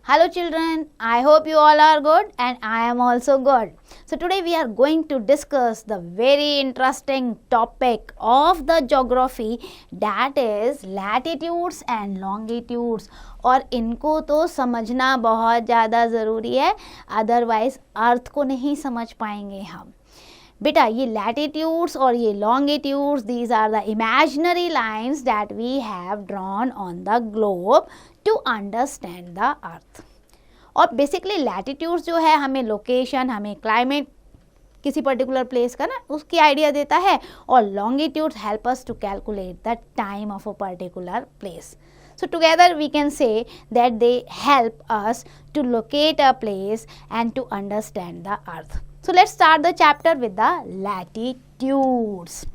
Hello children, I hope you all are good and I am also good. So today we are going to discuss the very interesting topic of the geography, that is latitudes and longitudes. और इनको तो समझना बहुत ज़्यादा ज़रूरी है, otherwise अर्थ को नहीं समझ पाएंगे हम. बेटा ये लैटिट्यूड्स और ये longitudes, these are the imaginary lines that we have drawn on the globe to understand the earth. और बेसिकली लैटिट्यूड्स जो है हमें लोकेशन, हमें क्लाइमेट किसी पर्टिकुलर प्लेस का ना उसकी आइडिया देता है, और longitudes help us to calculate the time of a particular place. So together we can say that they help us to locate a place and to understand the earth. So let's start the chapter with the latitudes.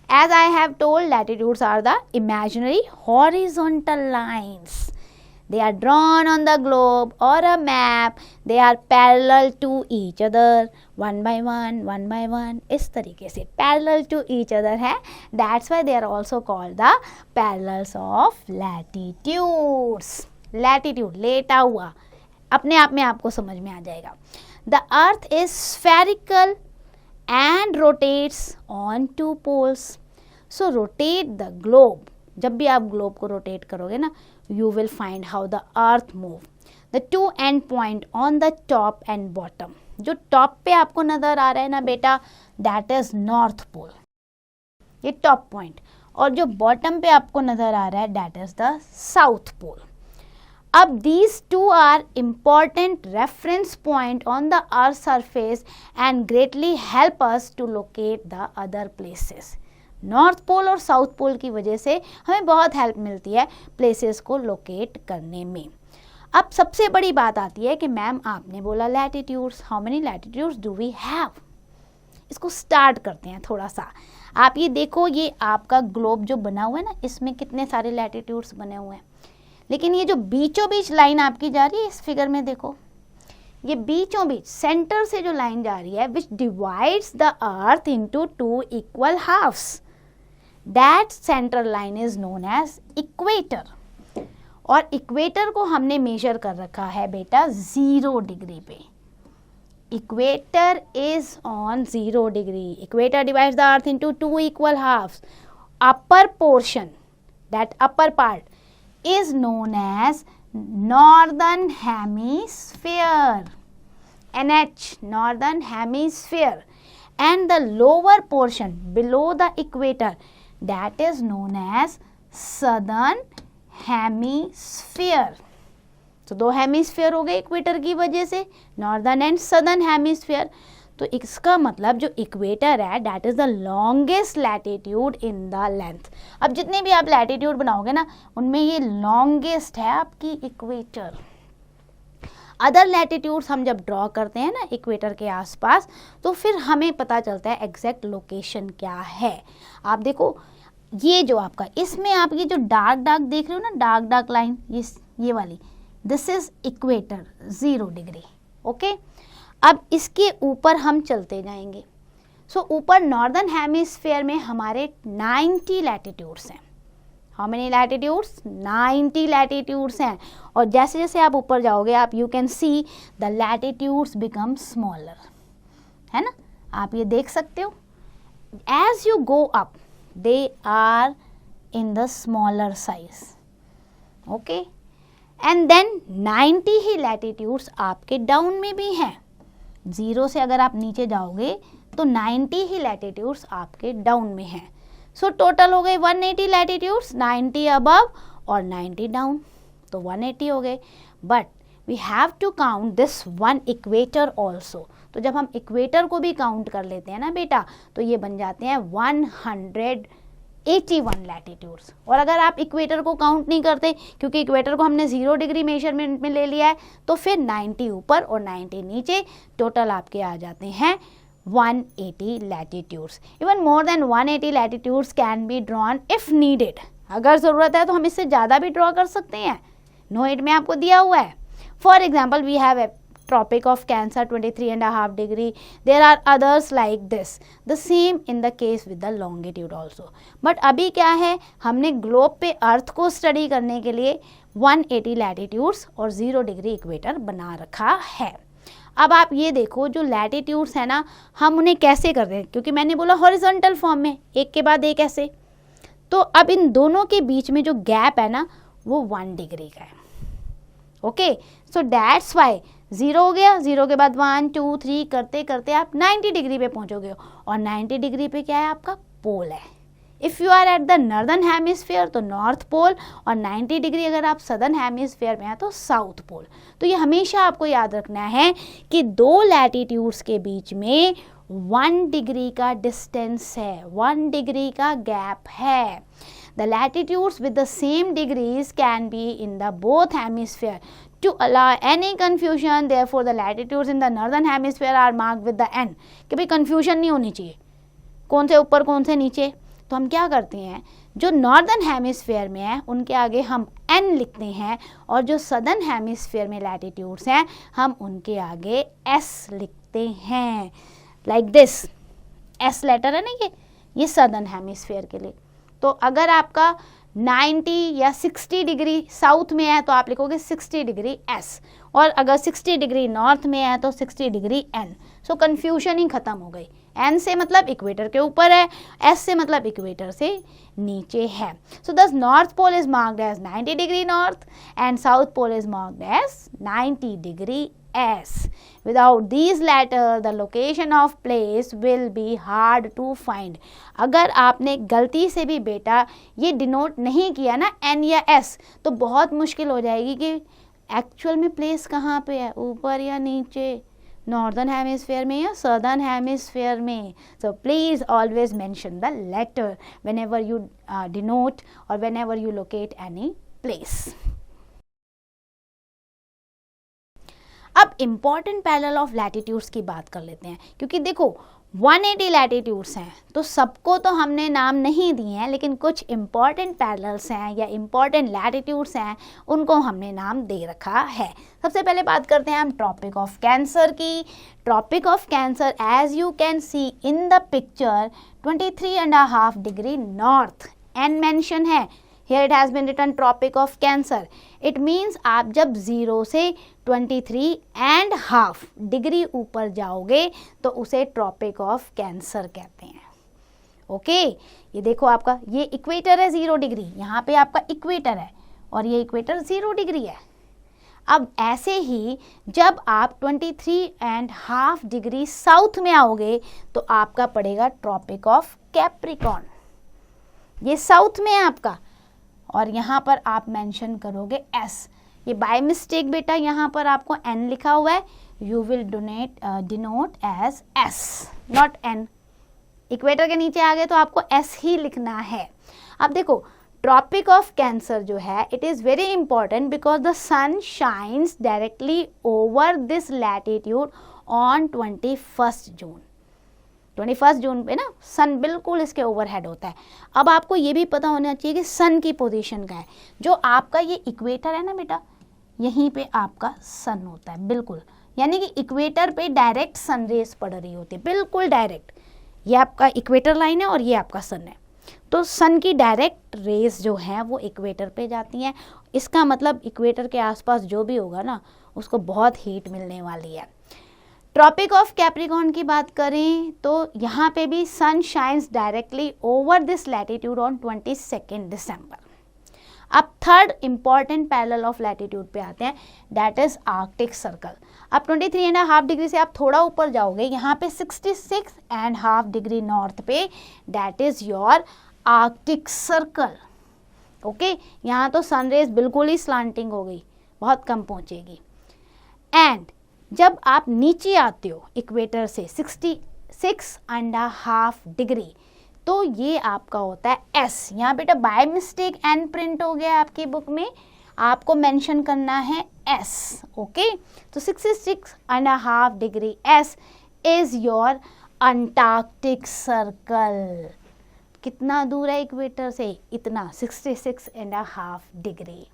As I have told, latitudes are the imaginary horizontal lines. They are drawn on the globe or a map. They are parallel to each other, one by one. इस तरीके से parallel to each other है. That's why they are also called the parallels of latitudes. Latitude लेटा हुआ, अपने आप में आपको समझ में आ जाएगा. The earth is spherical and rotates on two poles. So rotate the globe. जब भी आप ग्लोब को रोटेट करोगे ना, you will find how the earth move. The two end point on the top and bottom. जो top पे आपको नज़र आ रहा है ना बेटा, that is north pole. ये टॉप पॉइंट. और जो बॉटम पे आपको नज़र आ रहा है, that is the south pole. अब these two are important reference point on the earth's surface and greatly help us to locate the other places. North pole और साउथ पोल की वजह से हमें बहुत हेल्प मिलती है प्लेसेस को लोकेट करने में. अब सबसे बड़ी बात आती है कि मैम आपने बोला latitudes, how many latitudes do we have. इसको स्टार्ट करते हैं थोड़ा सा. आप ये देखो, ये आपका ग्लोब जो बना हुआ है ना, इसमें कितने सारे लैटिट्यूड्स बने हुए हैं. लेकिन ये जो बीचों बीच लाइन आपकी जा रही है इस फिगर में देखो, ये बीचों बीच सेंटर से जो लाइन जा रही है, which divides the earth into two equal halves, that central line is known as equator. और इक्वेटर को हमने मेजर कर रखा है बेटा 0 डिग्री पे. Equator is on 0 degree. Equator divides the earth into two equal halves. Upper portion, that upper part is known as northern hemisphere, NH, northern hemisphere, and the lower portion below the equator, that is known as southern hemisphere. तो दो hemisphere हो गए equator की वजह से, northern and southern hemisphere. तो इसका मतलब जो इक्वेटर है, that is the longest latitude in the length. अब जितने भी आप लैटिट्यूड बनाओगे ना, उनमें ये लॉन्गेस्ट है आपकी इक्वेटर. अदर लैटिट्यूड्स हम जब ड्रॉ करते हैं ना इक्वेटर के आसपास, तो फिर हमें पता चलता है एग्जैक्ट लोकेशन क्या है. आप देखो ये जो आपका, इसमें आप ये जो डार्क देख रहे हो ना, डार्क लाइन, ये वाली, this is equator 0 degree. Okay, अब इसके ऊपर हम चलते जाएंगे. सो ऊपर नॉर्दर्न हेमिस्फीयर में हमारे 90 लैटिट्यूड्स हैं. How many latitudes? 90 लैटिट्यूड्स हैं. और जैसे जैसे आप ऊपर जाओगे, आप you can see the latitudes become smaller, है ना, आप ये देख सकते हो. As you go up they are in the smaller size. Okay, and then 90 ही लैटिट्यूड्स आपके डाउन में भी हैं. 0 से अगर आप नीचे जाओगे तो 90 ही लैटिट्यूड्स आपके डाउन में हैं. सो टोटल हो गए 180 लैटिट्यूड्स, 90 अबव और 90 डाउन, तो 180 हो गए. But we have to count this one equator also. तो जब हम इक्वेटर को भी काउंट कर लेते हैं ना बेटा, तो ये बन जाते हैं 181 लैटिट्यूड्स. और अगर आप इक्वेटर को काउंट नहीं करते, क्योंकि इक्वेटर को हमने 0 डिग्री मेजरमेंट में ले लिया है, तो फिर 90 ऊपर और 90 नीचे, टोटल आपके आ जाते हैं 180 latitudes. Even more than 180 latitudes can be drawn if needed. अगर ज़रूरत है तो हम इससे ज़्यादा भी ड्रॉ कर सकते हैं. नोट में आपको दिया हुआ है. For example we have Tropic of Cancer 23.5 degree. There are others like this. The same in the case with the longitude also. But अभी क्या है, हमने ग्लोब पे अर्थ को स्टडी करने के लिए 180 लैटिट्यूड्स और 0 डिग्री इक्वेटर बना रखा है. अब आप ये देखो, जो लैटिट्यूड्स है ना, हम उन्हें कैसे कर रहे हैं, क्योंकि मैंने बोला हॉरिजॉन्टल फॉर्म में, एक के बाद एक ऐसे. तो अब इन दोनों के बीच में जो गैप है ना, वो 1 डिग्री का है. ओके, सो दैट्स वाई 0 हो गया, 0 के बाद 1 2 3 करते करते आप 90 डिग्री पे पहुंचोगे. और 90 डिग्री पे क्या है, आपका पोल है. If you are at the northern hemisphere तो नॉर्थ पोल, और 90 डिग्री अगर आप सदर्न हेमिस्फीयर में हैं तो साउथ पोल. तो ये हमेशा आपको याद रखना है कि दो लैटिट्यूड्स के बीच में 1 डिग्री का डिस्टेंस है, 1 डिग्री का गैप है. The latitudes with the same degrees can be in the both hemisphere. To allow any confusion, therefore the latitudes in the northern hemisphere are marked with the N. कि भाई confusion नहीं होनी चाहिए, कौन से ऊपर कौन से नीचे. तो हम क्या करते हैं, जो नॉर्दर्न हेमिस्फीयर में है उनके आगे हम N लिखते हैं, और जो सदर्न हेमिस्फीयर में लैटिट्यूड्स हैं हम उनके आगे S लिखते हैं. लाइक दिस, S लेटर है ना, ये सदर्न हेमिस्फीयर के लिए. तो अगर आपका 90 या 60 डिग्री साउथ में है तो आप लिखोगे 60 डिग्री S, और अगर 60 डिग्री नॉर्थ में है तो 60 डिग्री N. सो कन्फ्यूजन ही खत्म हो गई. N से मतलब इक्वेटर के ऊपर है, S से मतलब इक्वेटर से नीचे है. So this north pole is marked as 90 degree north and south pole is marked as 90 degree S. Without these latter, the location of place will be hard to find. अगर आपने गलती से भी बेटा ये डिनोट नहीं किया ना N या S, तो बहुत मुश्किल हो जाएगी कि एक्चुअल में प्लेस कहाँ पे है, ऊपर या नीचे, नॉर्दर्न हेमिस्फीयर में या सदर्न हेमिस्फीयर में. So please always mention the letter whenever you denote or whenever you locate any place. अब इम्पॉर्टेंट पैरेलल ऑफ लैटिट्यूड्स की बात कर लेते हैं, क्योंकि देखो 180 लैटिट्यूड्स हैं तो सबको तो हमने नाम नहीं दिए हैं, लेकिन कुछ इम्पॉर्टेंट पैरेलल्स हैं या इम्पॉर्टेंट लैटिट्यूड्स हैं उनको हमने नाम दे रखा है. सबसे पहले बात करते हैं हम ट्रॉपिक ऑफ कैंसर की. Tropic of Cancer as you can see in the picture 23.5 degree north, N mention है. Here it has been written Tropic of Cancer. It means आप जब 0 से 23.5 डिग्री ऊपर जाओगे तो उसे ट्रॉपिक ऑफ कैंसर कहते हैं. ओके, ये देखो आपका ये इक्वेटर है 0 डिग्री, यहाँ पे आपका इक्वेटर है और ये इक्वेटर 0 डिग्री है. अब ऐसे ही जब आप 23.5 डिग्री साउथ में आओगे तो आपका पड़ेगा ट्रॉपिक ऑफ कैप्रिकॉर्न. ये साउथ में है आपका, और यहाँ पर आप मेंशन करोगे S. ये बाय मिस्टेक बेटा यहाँ पर आपको N लिखा हुआ है, you will denote as S not N. Equator के नीचे आ गए तो आपको S ही लिखना है. अब देखो ट्रॉपिक ऑफ कैंसर जो है it is very important because the sun shines directly over this latitude on 21 June. 21 जून पे ना सन बिल्कुल इसके ओवरहेड होता है. अब आपको ये भी पता होना चाहिए कि सन की पोजीशन का है. जो आपका ये इक्वेटर है ना बेटा, यहीं पे आपका सन होता है बिल्कुल, यानी कि इक्वेटर पे डायरेक्ट सन रेज पड़ रही होती है, बिल्कुल डायरेक्ट. ये आपका इक्वेटर लाइन है और ये आपका सन है, तो सन की डायरेक्ट रेज जो है वो इक्वेटर पे जाती हैं. इसका मतलब इक्वेटर के आसपास जो भी होगा ना उसको बहुत हीट मिलने वाली है. ट्रॉपिक ऑफ कैप्रिकॉर्न की बात करें तो यहाँ पे भी sun shines directly over this latitude on 22 December. अब third important parallel of latitude पे आते हैं, दैट इज आर्कटिक सर्कल. अब 23.5 डिग्री से आप थोड़ा ऊपर जाओगे, यहाँ पे 66.5 डिग्री नॉर्थ पे, that is your Arctic circle. Okay, यहाँ तो सनरेज बिल्कुल ही स्लांटिंग हो गई, बहुत कम पहुँचेगी. एंड जब आप नीचे आते हो इक्वेटर से 66.5 डिग्री, तो ये आपका होता है S. यहाँ बेटा बाय मिस्टेक N प्रिंट हो गया आपकी बुक में, आपको मेंशन करना है S. ओके, तो 66.5 degree S is your Antarctic circle. कितना दूर है इक्वेटर से? इतना 66.5 degree.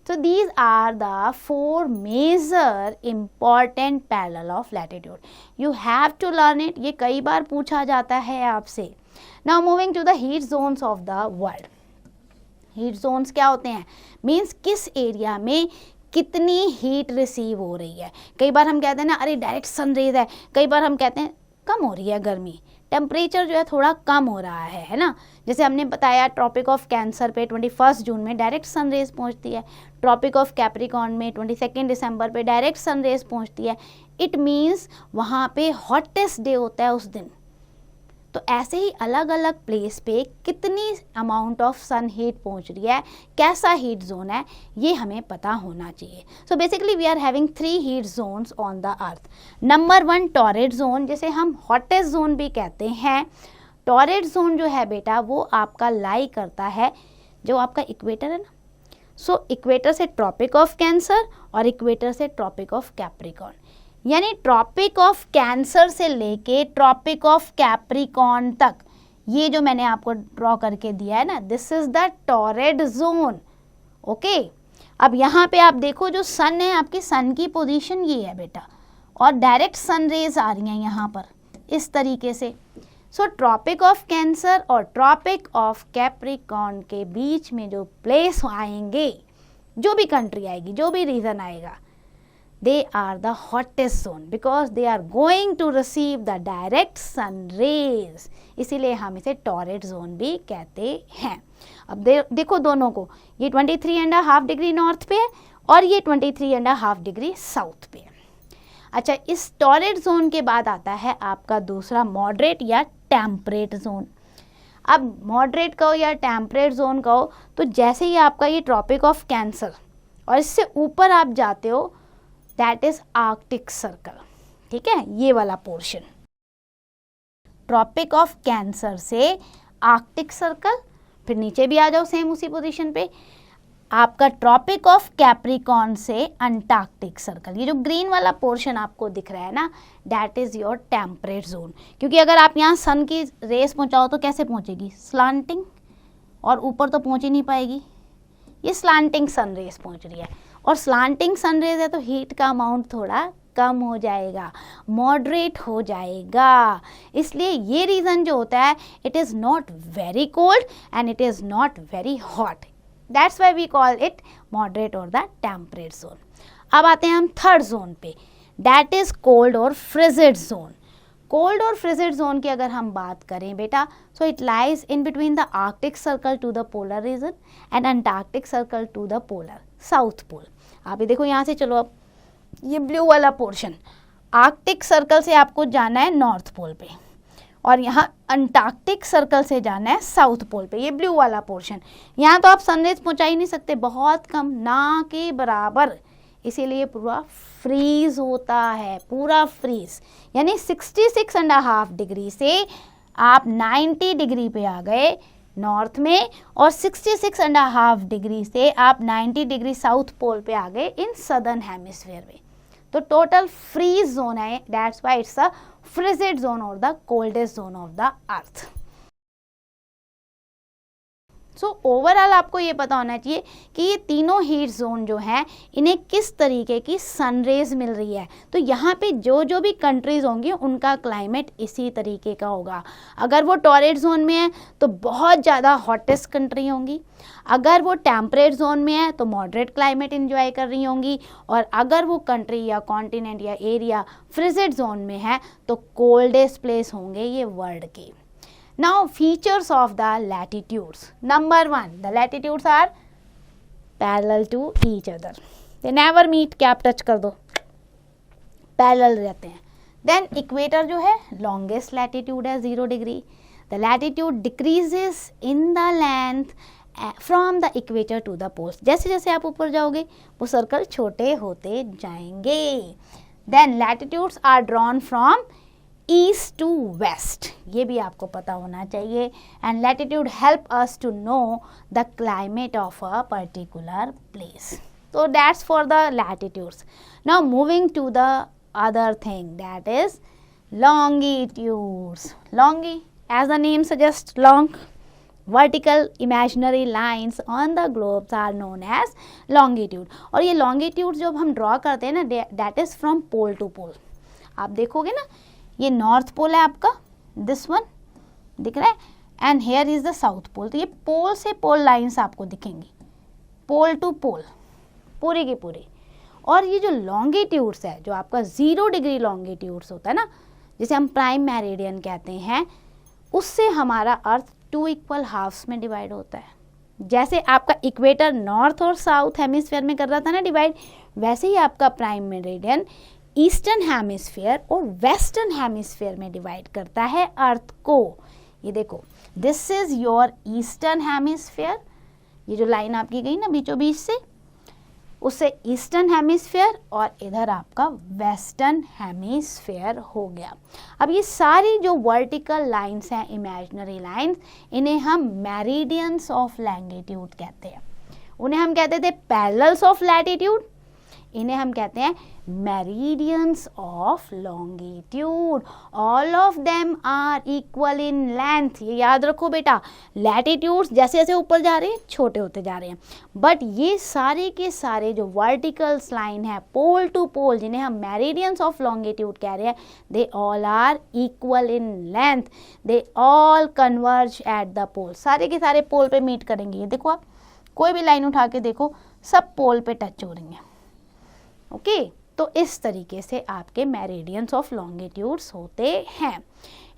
So these are the four major important parallel of latitude. You have to learn it. ये कई बार पूछा जाता है आपसे. Now moving to the heat zones of the world. Heat zones क्या होते हैं? मीन्स किस एरिया में कितनी हीट रिसीव हो रही है. कई बार हम कहते हैं ना अरे डायरेक्ट सनरेज है, कई बार हम कहते हैं कम हो रही है गर्मी, टेम्परेचर जो है थोड़ा कम हो रहा है ना. जैसे हमने बताया ट्रॉपिक ऑफ कैंसर पे 21 जून में डायरेक्ट सनरेज पहुंचती है, ट्रॉपिक ऑफ कैप्रिकॉर्न में 22 दिसंबर पे डायरेक्ट सनरेज पहुंचती है. इट मीन्स वहाँ पे हॉटेस्ट डे होता है उस दिन. तो ऐसे ही अलग अलग प्लेस पे कितनी अमाउंट ऑफ सन हीट पहुंच रही है, कैसा हीट जोन है, ये हमें पता होना चाहिए. So basically we are having 3 heat zones on the earth. Number 1 torrid zone, जिसे हम हॉटेस्ट जोन भी कहते हैं. टॉरेड जोन जो है बेटा वो आपका लाई करता है जो आपका इक्वेटर है ना. सो इक्वेटर से ट्रॉपिक ऑफ कैंसर और इक्वेटर से ट्रॉपिक ऑफ कैप्रिकॉर्न, यानी ट्रॉपिक ऑफ कैंसर से लेके ट्रॉपिक ऑफ कैप्रिकॉर्न तक, ये जो मैंने आपको ड्रॉ करके दिया है ना, this is the torrid zone. Okay, अब यहाँ पे आप देखो जो सन है, आपकी सन की पोजीशन ये है बेटा, और डायरेक्ट सन रेज आ रही हैं यहाँ पर इस तरीके से. सो ट्रॉपिक ऑफ कैंसर और ट्रॉपिक ऑफ कैप्रिकॉर्न के बीच में जो प्लेस आएंगे, जो भी कंट्री आएगी, जो भी रीजन आएगा, they are the hottest zone because they are going to receive the direct sun rays. इसीलिए हम इसे टॉरेड जोन भी कहते हैं. अब देखो दोनों को, ये 23.5 डिग्री नॉर्थ पे है और ये 23.5 डिग्री साउथ पे है. अच्छा, इस टॉरेड जोन के बाद आता है आपका दूसरा मॉडरेट या टेम्परेट जोन. अब मॉडरेट कहो या टेम्परेट जोन कहो, तो जैसे ही आपका ये ट्रॉपिक ऑफ कैंसर और इससे ऊपर आप जाते हो, दैट इज आर्कटिक सर्कल. ठीक है, ये वाला पोर्शन ट्रॉपिक ऑफ कैंसर से आर्कटिक सर्कल, फिर नीचे भी आ जाओ सेम उसी पोजीशन पे, आपका ट्रॉपिक ऑफ कैप्रिकॉर्न से अंटार्कटिक सर्कल. ये जो ग्रीन वाला पोर्शन आपको दिख रहा है ना, that is your temperate zone. क्योंकि अगर आप यहाँ सन की रेस पहुँचाओ तो कैसे पहुँचेगी? स्लांटिंग, और ऊपर तो पहुँच ही नहीं पाएगी. ये स्लांटिंग सन रेस पहुँच रही है, और स्लांटिंग सन रेज है तो हीट का अमाउंट थोड़ा कम हो जाएगा, मॉडरेट हो जाएगा. इसलिए ये रीज़न जो होता है, it is not very cold and it is not very hot. That's why we call it moderate और द टेम्परेट जोन. अब आते हैं हम थर्ड जोन पे, दैट इज़ कोल्ड और फ्रिजिड जोन. कोल्ड और फ्रिजिड जोन की अगर हम बात करें बेटा, so it lies in between the Arctic circle to the polar region and Antarctic circle to the polar south pole. आप ये देखो यहाँ से चलो, अब ये ब्लू वाला पोर्शन आर्कटिक सर्कल से आपको जाना है नॉर्थ पोल पे, और यहाँ अंटार्कटिक सर्कल से जाना है साउथ पोल पे. ये ब्लू वाला पोर्शन, यहाँ तो आप सनरेज पहुँचा ही नहीं सकते, बहुत कम, ना के बराबर. इसीलिए पूरा फ्रीज होता है, पूरा फ्रीज. यानी 66.5 डिग्री से आप 90 डिग्री पे आ गए नॉर्थ में, और 66.5 डिग्री से आप 90 डिग्री साउथ पोल पे आ गए इन सदर्न हेमिस्फीयर में. तो टोटल फ्रीज जोन है, that's why it's a frigid zone और the coldest zone of the earth. So overall आपको ये पता होना चाहिए कि ये तीनों हीट जोन जो हैं, इन्हें किस तरीके की सनरेज मिल रही है. तो यहाँ पे जो जो भी कंट्रीज होंगी उनका क्लाइमेट इसी तरीके का होगा. अगर वो टॉरेड जोन में है तो बहुत ज़्यादा हॉटेस्ट कंट्री होंगी, अगर वो टेम्परेट जोन में है तो मॉडरेट क्लाइमेट इंजॉय कर रही होंगी, और अगर वो कंट्री या कॉन्टिनेंट या एरिया फ्रिजिड जोन में है तो कोल्डेस्ट प्लेस होंगे ये वर्ल्ड के. Now features of the latitudes. Number 1, the latitudes are parallel to each other. They never meet. क्या आप टच कर दो, पैरेलल रहते हैं. देन इक्वेटर जो है लॉन्गेस्ट लैटिट्यूड है 0 degree. The latitude decreases in the length from the equator to the poles. जैसे जैसे आप ऊपर जाओगे वो सर्कल छोटे होते जाएंगे. Then latitudes are drawn from east to west, ये भी आपको पता होना चाहिए. And latitude help us to know the climate of a particular place. So that's for the latitudes. Now moving to the other thing, that is longitudes. Longi, as the name suggests, long, vertical imaginary lines on the globes are known as longitude. और ये longitude जब हम draw करते हैं ना, that is from pole to pole. आप देखोगे ना, ये नॉर्थ पोल है आपका, दिस वन दिख रहा है, and here is the south pole. तो ये पोल से पोल लाइंस आपको दिखेंगी, पोल टू पोल पूरी की पूरी. और ये जो लॉन्गिट्यूड्स है, जो आपका 0 डिग्री लॉन्गिट्यूड्स होता है ना, जिसे हम प्राइम मेरिडियन कहते हैं, उससे हमारा अर्थ 2 इक्वल हाफ्स में डिवाइड होता है. जैसे आपका इक्वेटर नॉर्थ और साउथ हेमिस्फीयर में कर रहा था ना डिवाइड, वैसे ही आपका प्राइम मेरिडियन ईस्टर्न हेमिस्फीयर और वेस्टर्न हेमिस्फीयर में डिवाइड करता है अर्थ को. ये देखो, this is your eastern hemisphere, ये जो लाइन आपकी गई ना बीचों बीच से, उससे ईस्टर्न हेमिस्फीयर, और इधर आपका वेस्टर्न हेमिस्फीयर हो गया. अब ये सारी जो वर्टिकल लाइंस हैं, इमेजिनरी लाइंस, इन्हें हम मेरिडियंस ऑफ लैंगिट्यूड कहते हैं. उन्हें हम कहते थे पैरेलल्स ऑफ लैटिट्यूड, इन्हें हम कहते हैं meridians of longitude. All of them are equal in length. ये याद रखो बेटा, लैटिट्यूड्स जैसे जैसे ऊपर जा रहे हैं छोटे होते जा रहे हैं, बट ये सारे के सारे जो वर्टिकल्स लाइन है पोल टू पोल, जिन्हें हम मेरिडियंस ऑफ लॉन्गिट्यूड कह रहे हैं, they all are equal in length. They all converge at the pole. सारे के सारे पोल पे मीट करेंगे. ये देखो, आप कोई भी लाइन उठा के देखो, सब पोल पे टच हो रही हैं. ओके, तो इस तरीके से आपके मेरिडियंस ऑफ लॉन्गिट्यूड्स होते हैं.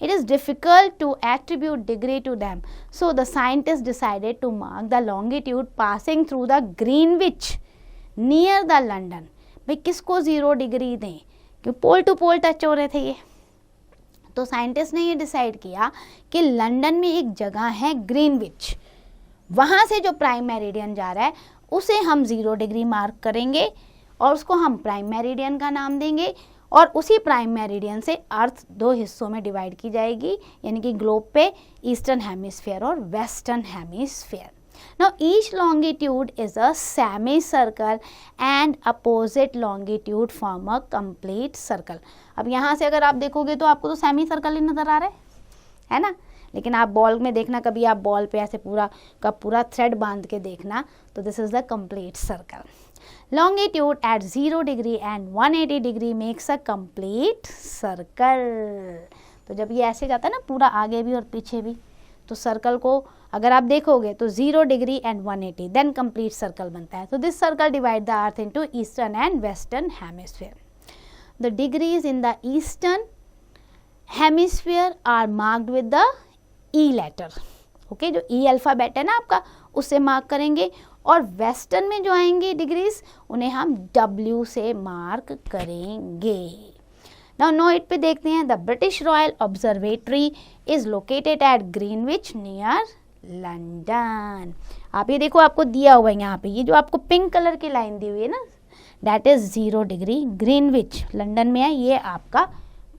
It is difficult to attribute degree to them, so the scientist decided to mark the longitude passing through the Greenwich near the London. भाई किसको 0 डिग्री दें, क्योंकि पोल टू पोल टच हो रहे थे ये. तो साइंटिस्ट ने ये डिसाइड किया कि लंदन में एक जगह है ग्रीनविच, वहाँ से जो प्राइम मेरिडियन जा रहा है उसे हम 0 डिग्री मार्क करेंगे और उसको हम प्राइम मेरिडियन का नाम देंगे. और उसी प्राइम मेरिडियन से अर्थ 2 हिस्सों में डिवाइड की जाएगी, यानी कि ग्लोब पे ईस्टर्न हेमिस्फीयर और western hemisphere. Now each longitude is a semi circle and opposite longitude form a complete circle. अब यहाँ से अगर आप देखोगे तो आपको तो सेमी सर्कल ही नजर आ रहा है ना, लेकिन आप बॉल में देखना, कभी आप बॉल पे ऐसे पूरा का पूरा थ्रेड बांध के देखना, तो this is the complete circle. Longitude at 0 degree and 180 degree makes a complete circle. तो जब ये ऐसे जाता है ना पूरा आगे भी और पीछे भी, तो सर्कल को अगर आप देखोगे तो 0 degree and 180 then complete circle बनता है. तो this circle divide the earth into eastern and western hemisphere. The degrees in the eastern hemisphere are marked with the E letter. Okay, जो ई अल्फाबेट है ना आपका, उससे मार्क करेंगे. और वेस्टर्न में जो आएंगे डिग्रीज, उन्हें हम W से मार्क करेंगे. नाउ नोट पे देखते हैं. The British royal observatory is located at Greenwich near London. आप ये देखो, आपको दिया हुआ है यहाँ पे, ये जो आपको पिंक कलर की लाइन दी हुई है ना, that is 0 degree. Greenwich London में है, ये आपका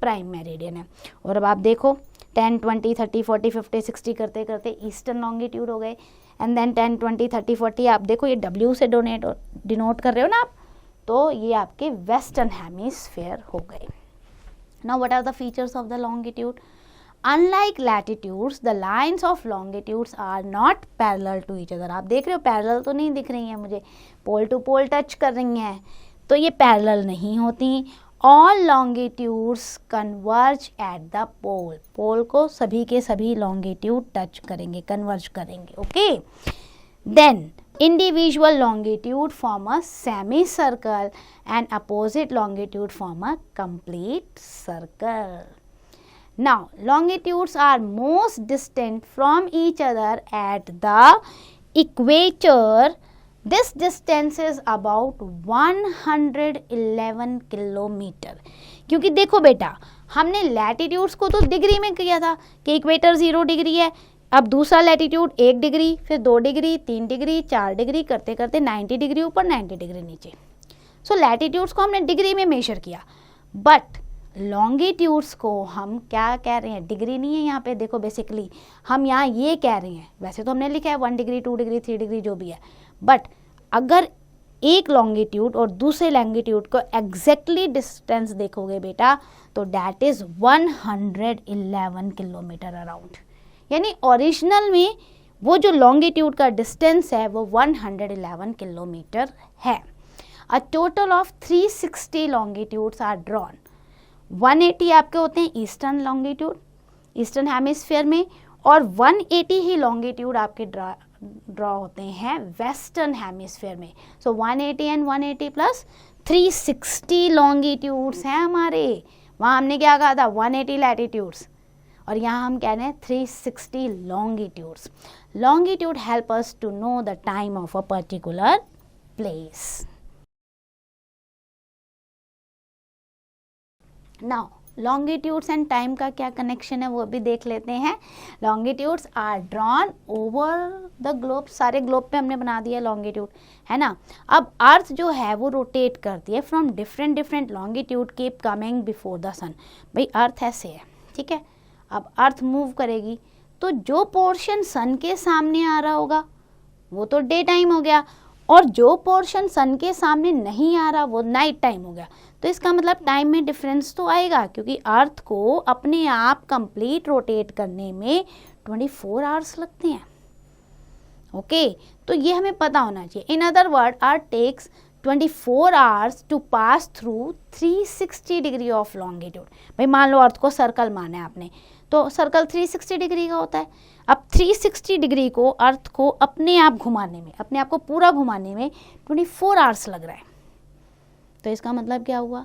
प्राइम मेरिडियन है. और अब आप देखो 10, 20, 30, 40, 50, 60 करते करते ईस्टर्न लॉन्गिट्यूड हो गए. एंड देन 10, 20, 30, 40 आप देखो, ये W से डिनोट कर रहे हो ना आप, तो ये आपके वेस्टर्न हेमिस्फीयर हो गए. Now what are the features of the longitude? Unlike latitudes, the lines of longitudes are not parallel to each other. आप देख रहे हो, पैरेलल तो नहीं दिख रही हैं मुझे, पोल टू पोल टच कर रही हैं, तो ये पैरेलल नहीं होती. All longitudes converge at the pole. Pole को सभी के सभी लॉन्गिट्यूड टच करेंगे, कन्वर्ज करेंगे. Okay, then individual longitude form a semicircle and opposite longitude form a complete circle. Now longitudes are most distant from each other at the equator. This distance is about 111 kilometre. क्योंकि देखो बेटा, हमने latitudes को तो degree में किया था कि इक्वेटर 0 डिग्री है. अब दूसरा लैटिट्यूड 1 डिग्री, फिर 2 डिग्री, 3 डिग्री, 4 डिग्री करते करते 90 डिग्री ऊपर, 90 डिग्री नीचे. सो लैटिट्यूड्स को हमने डिग्री में मेजर किया, बट लॉन्गिट्यूड्स को हम क्या कह रहे हैं, डिग्री नहीं है यहाँ पे. देखो बेसिकली हम यहाँ ये कह रहे हैं, वैसे तो हमने लिखा है 1 डिग्री, 2 डिग्री, 3 डिग्री जो भी है, बट अगर एक लॉन्गिट्यूड और दूसरे लॉन्गिट्यूड को एग्जैक्टली डिस्टेंस देखोगे बेटा, तो डैट इज 111 किलोमीटर अराउंड. यानी ओरिजिनल में वो जो लॉन्गिट्यूड का डिस्टेंस है वो 111 किलोमीटर है। A total of 360 longitudes are drawn. 180 आपके होते हैं ईस्टर्न लॉन्गिट्यूड, ईस्टर्न हेमिस्फीयर में, और 180 ही लॉन्गिट्यूड आपके ड्रॉ होते हैं वेस्टर्न हेमिस्फीयर में। सो 180 एंड 180 प्लस 360 लॉन्गिट्यूड्स हैं हमारे। वहाँ हमने क्या कहा था 180 लैटिट्यूड्स, और यहाँ हम कह रहे हैं 360 longitudes. Longitude help us to know the time of a particular place. Now longitudes and time का क्या कनेक्शन है वो भी देख लेते हैं। Longitudes are drawn over the globe, सारे ग्लोब पे हमने बना दिया लॉन्गिट्यूड, है ना। अब अर्थ जो है वो रोटेट करती है from different different longitude, keep coming before the sun. भाई अर्थ ऐसे है, ठीक है। अब अर्थ मूव करेगी तो जो पोर्शन सन के सामने आ रहा होगा वो तो डे टाइम हो गया, और जो पोर्शन सन के सामने नहीं आ रहा वो नाइट टाइम हो गया। तो इसका मतलब टाइम में डिफरेंस तो आएगा, क्योंकि अर्थ को अपने आप कंप्लीट रोटेट करने में 24 आवर्स लगते हैं। ओके, तो ये हमें पता होना चाहिए। In other word, earth takes 24 hours to pass through 360 degree of longitude. भाई मान लो अर्थ को सर्कल माना है आपने, तो सर्कल 360 डिग्री का होता है। अब 360 डिग्री को अर्थ को अपने आप घुमाने में, अपने आप को पूरा घुमाने में 24 आवर्स लग रहा है। तो इसका मतलब क्या हुआ,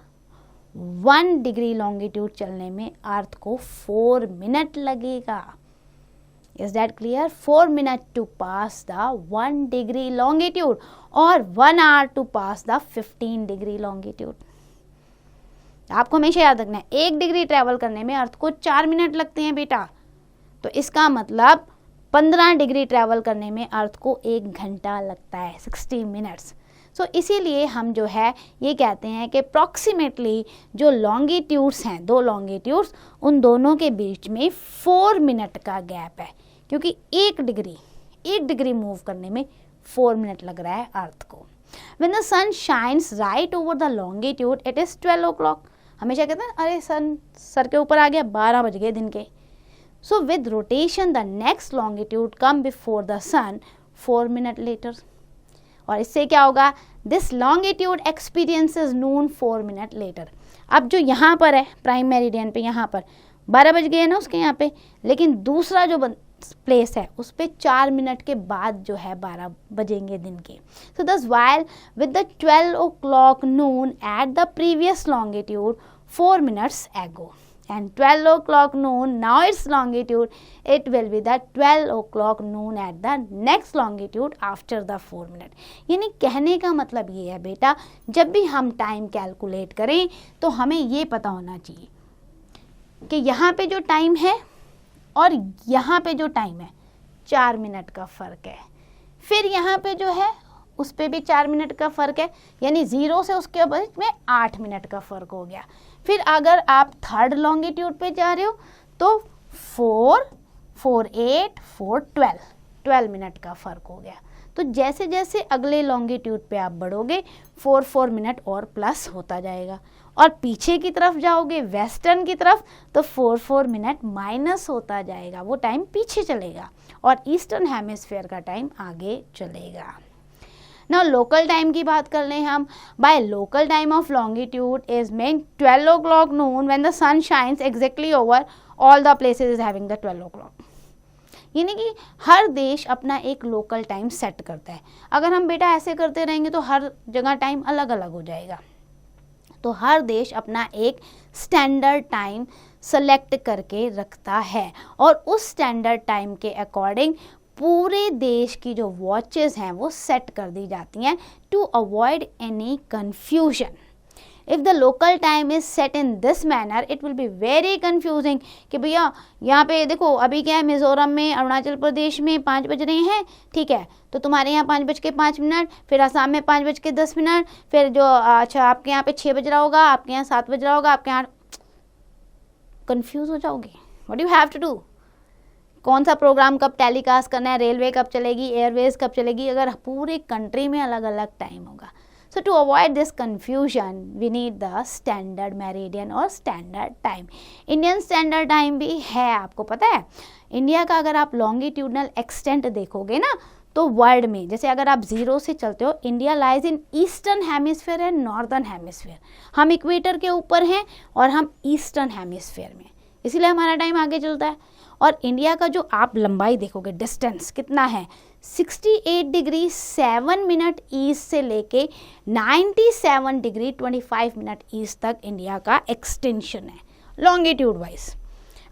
1 डिग्री लॉन्गिट्यूड चलने में अर्थ को 4 मिनट लगेगा। Is that clear? 4 minute to pass the 1 degree longitude और 1 hour to pass the 15 degree longitude. आपको हमेशा याद रखना है 1 डिग्री ट्रेवल करने में अर्थ को 4 मिनट लगते हैं बेटा। तो इसका मतलब 15 डिग्री ट्रैवल करने में अर्थ को 1 घंटा लगता है, 60 मिनट्स। सो इसीलिए हम जो है ये कहते हैं कि अप्रॉक्सीमेटली जो लॉन्गिट्यूड्स हैं, 2 लॉन्गिट्यूड्स, उन दोनों के बीच में 4 मिनट का गैप है, क्योंकि 1 डिग्री मूव करने में 4 मिनट लग रहा है अर्थ को। When the sun shines right over the longitude, it is 12 o'clock. हमेशा कहते हैं अरे सन सर के ऊपर आ गया, 12 बज गए दिन के। So with rotation the next longitude come before the sun 4 minutes later. और इससे क्या होगा, this longitude experiences noon 4 minutes later. अब जो यहाँ पर है प्राइम मेरिडियन पे, यहाँ पर 12 बज गए ना उसके यहाँ पे, लेकिन दूसरा जो प्लेस है उस पे 4 मिनट के बाद जो है 12 बजेंगे दिन के। So thus while with the 12 o'clock noon at the previous longitude 4 minutes ago, and 12 o'clock noon now its longitude, it will be the 12 o'clock noon at the next longitude after the 4 minute. यानी कहने का मतलब ये है बेटा, जब भी हम टाइम कैलकुलेट करें तो हमें ये पता होना चाहिए कि यहाँ पे जो टाइम है और यहाँ पे जो टाइम है 4 मिनट का फ़र्क है। फिर यहाँ पे जो है उस पे भी 4 मिनट का फ़र्क है, यानी 0 से उसके बीच में 8 मिनट का फ़र्क हो गया। फिर अगर आप 3rd लॉन्गिट्यूड पे जा रहे हो तो 4, 4, 8, 4, 12 मिनट का फ़र्क हो गया। तो जैसे जैसे अगले लॉन्गिट्यूड पे आप बढ़ोगे 4 मिनट और प्लस होता जाएगा, और पीछे की तरफ जाओगे वेस्टर्न की तरफ तो 4 मिनट माइनस होता जाएगा, वो टाइम पीछे चलेगा, और ईस्टर्न हेमिस्फीयर का टाइम आगे चलेगा। ना लोकल टाइम की बात कर लें हम। By local time of longitude is mean 12 o'clock noon when the sun shines exactly over all the places is having the 12 o'clock. यानी कि हर देश अपना एक लोकल टाइम सेट करता है। अगर हम बेटा ऐसे करते रहेंगे तो हर जगह टाइम अलग अलग हो जाएगा। तो हर देश अपना एक स्टैंडर्ड टाइम सेलेक्ट करके रखता है, और उस स्टैंडर्ड टाइम के अकॉर्डिंग पूरे देश की जो वॉचेस हैं वो सेट कर दी जाती हैं to avoid any confusion. If the local time is set in this manner it will be very confusing कि भैया यहाँ पे देखो अभी क्या है, मिज़ोरम में, अरुणाचल प्रदेश में 5 बज रहे हैं, ठीक है, तो तुम्हारे यहाँ 5:05, फिर असम में 5:10, फिर जो अच्छा आपके यहाँ पे 6 बज रहा होगा, आपके यहाँ 7 बज रहा होगा, आपके यहाँ कन्फ्यूज़ हो जाओगे। What you have to do, कौन सा प्रोग्राम कब टेलीकास्ट करना है, रेलवे कब चलेगी, एयरवेज कब चलेगी, अगर पूरे कंट्री में अलग अलग टाइम होगा। So to avoid this confusion, we need the standard meridian और standard time. Indian standard time भी है, आपको पता है. इंडिया का अगर आप longitudinal extent देखोगे ना, तो वर्ल्ड में जैसे अगर आप जीरो से चलते हो, India lies in eastern hemisphere and northern hemisphere. हम इक्वेटर के ऊपर हैं और हम ईस्टर्न हेमिस्फीयर में, इसीलिए हमारा टाइम आगे चलता है. और इंडिया का जो आप लंबाई देखोगे, डिस्टेंस कितना है, 68 डिग्री 7 मिनट ईस्ट से लेके 97 डिग्री 25 मिनट ईस्ट तक इंडिया का एक्सटेंशन है लॉन्गिट्यूड वाइज.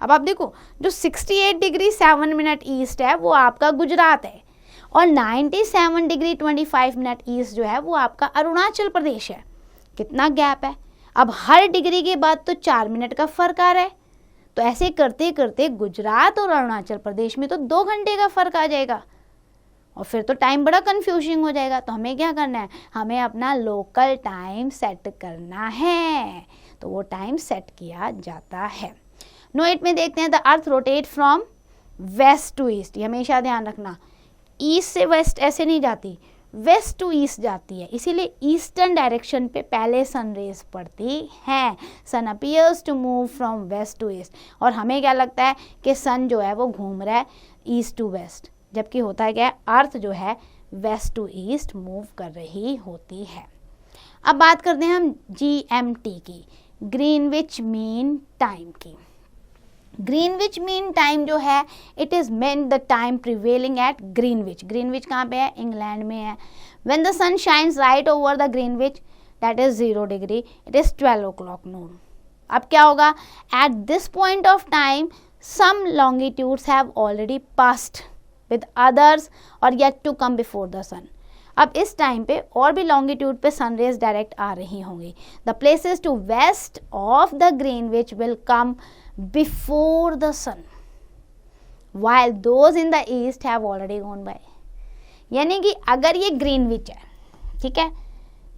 अब आप देखो, जो 68 डिग्री 7 मिनट ईस्ट है वो आपका गुजरात है, और 97 डिग्री 25 मिनट ईस्ट जो है वो आपका अरुणाचल प्रदेश है. कितना गैप है. अब हर डिग्री के बाद तो 4 मिनट का फर्क आ रहा है, तो ऐसे करते करते गुजरात और अरुणाचल प्रदेश में तो 2 घंटे का फर्क आ जाएगा, और फिर तो टाइम बड़ा कंफ्यूजिंग हो जाएगा. तो हमें क्या करना है, हमें अपना लोकल टाइम सेट करना है. तो वो टाइम सेट किया जाता है. नो 8 में देखते हैं, the earth rotate from west to east. ये हमेशा ध्यान रखना, ईस्ट से वेस्ट ऐसे नहीं जाती, वेस्ट टू ईस्ट जाती है, इसीलिए ईस्टर्न डायरेक्शन पे पहले सन रेज पड़ती हैं. Sun appears to move from west to east, और हमें क्या लगता है कि सन जो है वो घूम रहा है ईस्ट टू वेस्ट, जबकि होता है क्या, अर्थ जो है वेस्ट टू ईस्ट मूव कर रही होती है. अब बात करते हैं हम GMT की, ग्रीनविच मीन टाइम की. ग्रीनविच मीन टाइम जो है, it is mean the time prevailing at Greenwich. Greenwich कहाँ पे है, इंग्लैंड में है. When the sun shines right over the Greenwich, that is 0 degree, it is 12 o'clock noon. अब क्या होगा, at this point of time some longitudes have already passed with others और yet to come before the sun. अब इस time पे और भी longitude पे सनरेज डायरेक्ट आ रही होंगी. The places to west of the Greenwich will come before the sun, while those in the east have already gone by. यानी कि अगर ये ग्रीनविच है, ठीक है,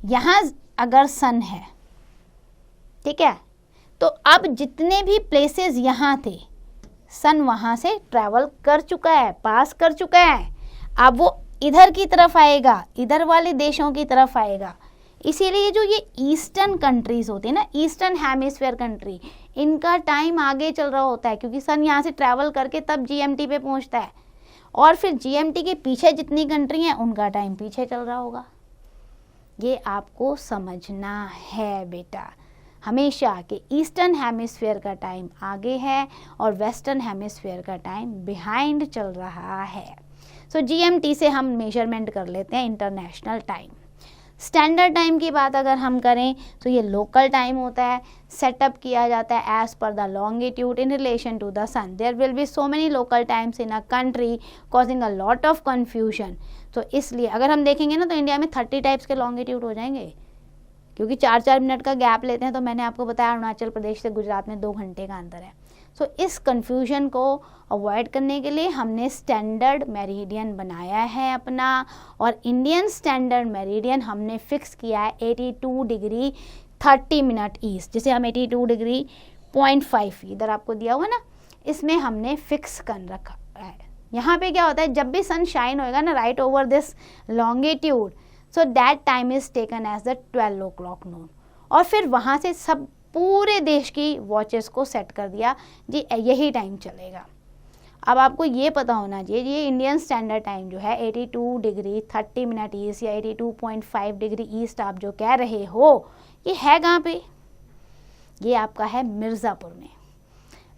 यहाँ अगर सन है, ठीक है, तो अब जितने भी प्लेसेस यहाँ थे, सन वहाँ से ट्रैवल कर चुका है, पास कर चुका है. अब वो इधर की तरफ आएगा, इधर वाले देशों की तरफ आएगा. इसीलिए जो ये ईस्टर्न कंट्रीज होती है ना, ईस्टर्न हेमिस्फीयर कंट्री, इनका टाइम आगे चल रहा होता है, क्योंकि सन यहाँ से ट्रैवल करके तब GMT पे पहुँचता है, और फिर GMT के पीछे जितनी कंट्री हैं उनका टाइम पीछे चल रहा होगा. ये आपको समझना है बेटा, हमेशा कि ईस्टर्न हेमिस्फीयर का टाइम आगे है और वेस्टर्न हेमिस्फीयर का टाइम बिहाइंड चल रहा है. सो GMT से हम मेजरमेंट कर लेते हैं इंटरनेशनल टाइम. स्टैंडर्ड टाइम की बात अगर हम करें तो ये लोकल टाइम होता है, सेटअप किया जाता है as per the longitude in relation to the sun. There will be so many local times in a country causing a lot of confusion. तो इसलिए अगर हम देखेंगे ना, तो इंडिया में 30 टाइप्स के लॉन्गिट्यूड हो जाएंगे, क्योंकि 4-4 मिनट का गैप लेते हैं. तो मैंने आपको बताया अरुणाचल प्रदेश से गुजरात में 2 घंटे का अंतर है. सो इस कन्फ्यूजन को अवॉइड करने के लिए हमने स्टैंडर्ड मेरिडियन बनाया है अपना, और इंडियन स्टैंडर्ड मेरिडियन हमने फिक्स किया है 82 डिग्री 30 मिनट ईस्ट. जैसे हम 82 डिग्री 0.5 इधर आपको दिया हुआ ना, इसमें हमने फिक्स कर रखा है. यहाँ पे क्या होता है, जब भी सन शाइन होएगा ना right over this longitude, so that time is taken as the 12 o'clock noon. और फिर वहाँ से सब पूरे देश की वॉचेस को सेट कर दिया जी, यही टाइम चलेगा. अब आपको ये पता होना चाहिए, ये इंडियन स्टैंडर्ड टाइम जो है 82 डिग्री 30 मिनट ईस्ट या 82.5 डिग्री ईस्ट आप जो कह रहे हो, ये है कहाँ पे, ये आपका है मिर्ज़ापुर में.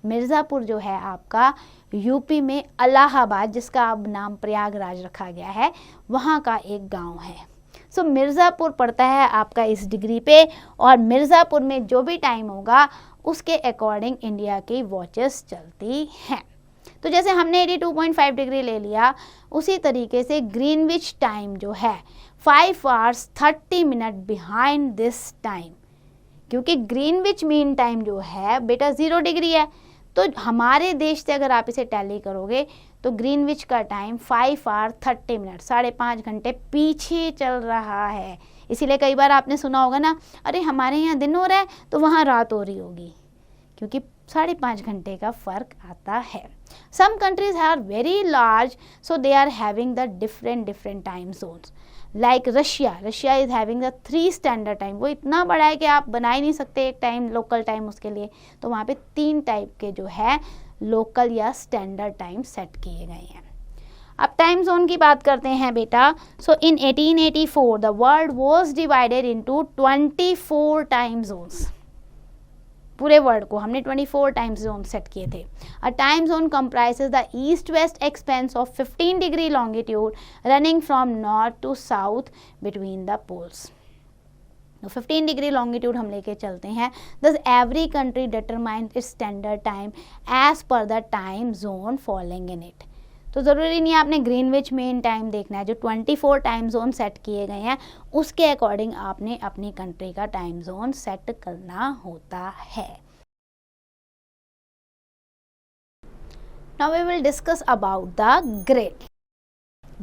मिर्ज़ापुर जो है आपका यूपी में इलाहाबाद, जिसका अब नाम प्रयागराज रखा गया है, वहाँ का एक गांव है. सो मिर्ज़ापुर पड़ता है आपका इस डिग्री पे, और मिर्ज़ापुर में जो भी टाइम होगा उसके अकॉर्डिंग इंडिया की वॉचेस चलती हैं. तो जैसे हमने 82.5 डिग्री ले लिया, उसी तरीके से ग्रीनविच टाइम जो है 5 hours 30 minute behind this time, क्योंकि ग्रीनविच मीन टाइम जो है बेटा 0 डिग्री है. तो हमारे देश से अगर आप इसे टैली करोगे तो ग्रीनविच का टाइम 5 hours 30 मिनट 5.5 घंटे पीछे चल रहा है. इसीलिए कई बार आपने सुना होगा ना, अरे हमारे यहाँ दिन हो रहा है तो वहाँ रात हो रही होगी, क्योंकि 5.5 घंटे का फ़र्क आता है. Some countries are very large, so they are having the different time zones. Like Russia is having the 3 standard time. वो इतना बड़ा है कि आप बना ही नहीं सकते एक टाइम लोकल टाइम उसके लिए, तो वहाँ पे 3 टाइप के जो है लोकल या स्टैंडर्ड टाइम सेट किए गए हैं. अब टाइम जोन की बात करते हैं बेटा. So in 1884 the world was divided into 24 time zones. पूरे वर्ल्ड को हमने 24 टाइम जोन सेट किए थे. A time zone comprises the east west expanse of 15 degree longitude running from north to south between the poles. 15 degree longitude हम लेके चलते हैं. This every country determine its standard time as per the time zone following in it. तो ज़रूरी नहीं है आपने Greenwich main time देखना है. जो 24 टाइम जोन सेट किए गए हैं उसके अकॉर्डिंग आपने अपनी कंट्री का टाइम जोन सेट करना होता है. Now we will discuss about the grid.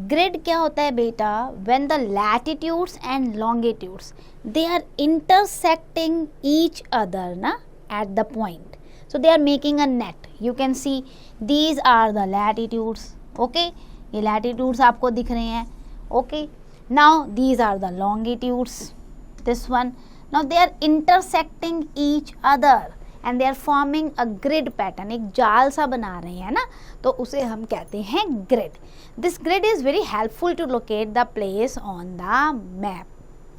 Grid क्या होता है बेटा? When the latitudes and longitudes they are intersecting each other ना at the point. So they are making a net. You can see these are the latitudes. Okay, ये latitudes आपको दिख रहे हैं. Okay, now these are the longitudes. This one. Now they are intersecting each other and they are forming a grid pattern. एक जाल सा बना रहे हैं ना, तो उसे हम कहते हैं grid. This grid is very helpful to locate the place on the map.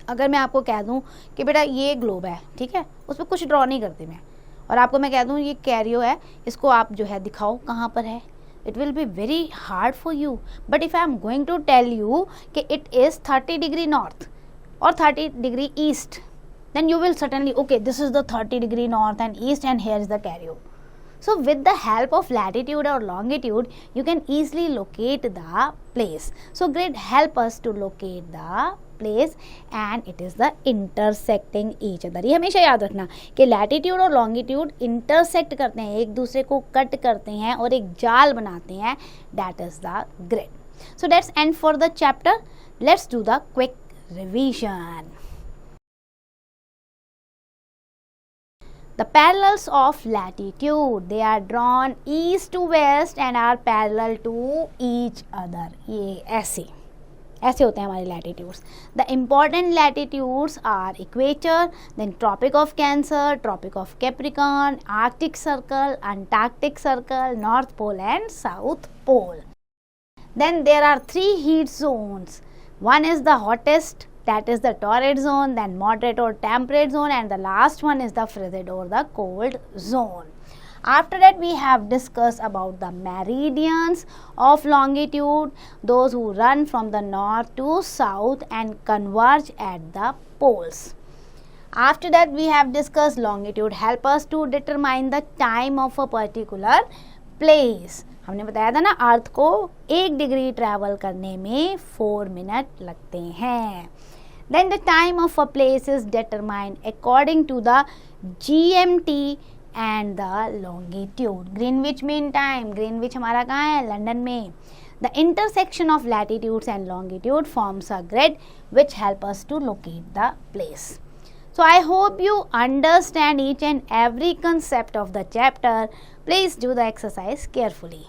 अगर मैं आपको कह दूँ कि बेटा ये ग्लोब है, ठीक है, उस पर कुछ ड्रॉ नहीं करती मैं, और आपको मैं कह दूँ ये कैरियो है, इसको आप जो है दिखाओ कहाँ पर है, it will be very hard for you. But if I am going to tell you कि इट इज़ 30 डिग्री नॉर्थ और 30 degree east, then you will certainly okay this is the 30 degree north and east and here is the Cairo. So with the help of latitude or longitude, you can easily locate the place. So grid help us to locate the place and it is the intersecting each other. ये हमेशा याद रखना कि latitude और longitude intersect करते हैं, एक दूसरे को कट करते हैं और एक जाल बनाते हैं. That is the grid. So that's end for the chapter. Let's do the quick revision. The parallels of latitude, they are drawn east to west and are parallel to each other. ये ऐसे होते हैं हमारे latitudes. The important latitudes are equator, then Tropic of Cancer, Tropic of Capricorn, Arctic Circle, Antarctic Circle, North Pole and South Pole. Then there are 3 heat zones. One is the hottest, that is the torrid zone, then moderate or temperate zone, and the last one is the frigid or the cold zone. After that we have discussed about the meridians of longitude, those who run from the north to south and converge at the poles. After that we have discussed longitude help us to determine the time of a particular place. हमने बताया था ना अर्थ को 1 degree travel करने में 4 minute लगते हैं. Then the time of a place is determined according to the GMT and the longitude. Greenwich Mean Time. Greenwich हमारा कहाँ है? लंदन में. The intersection of latitudes and longitude forms a grid which help us to locate the place. So I hope you understand each and every concept of the chapter. Please do the exercise carefully.